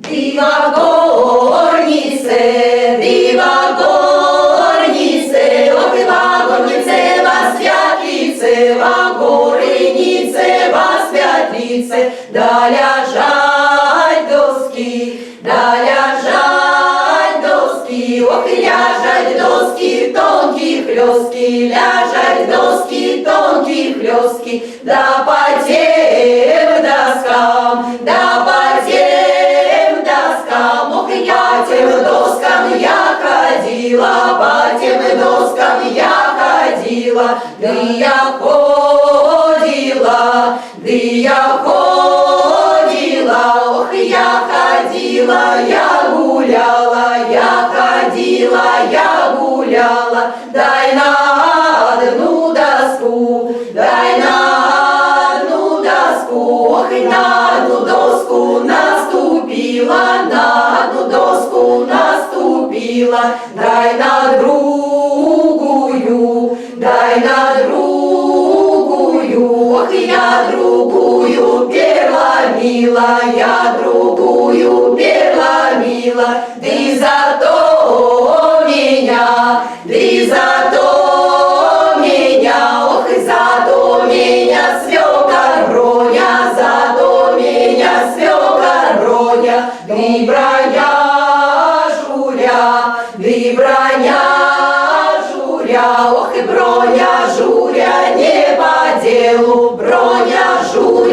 Дива горнице, ох, вагорнице, во святlice, вагорнице, во святlice, да ляжать доски, ох, ляжать доски, тонкие хлёстки, ляжать доски, тонкие хлёстки, да по тем доскам, ох, я тем доскам я ходила, по тем доскам я ходила, да я ходила, ох, я ходила, я гуляла, я гуляла, дай на одну доску, ох, и на одну доску наступила, дай на другую, ох, я другую переломила, ты зато меня, ох, и зато меня свекор Броня, ты броня журя, ох, и Броня журя, не по делу, Броня журя.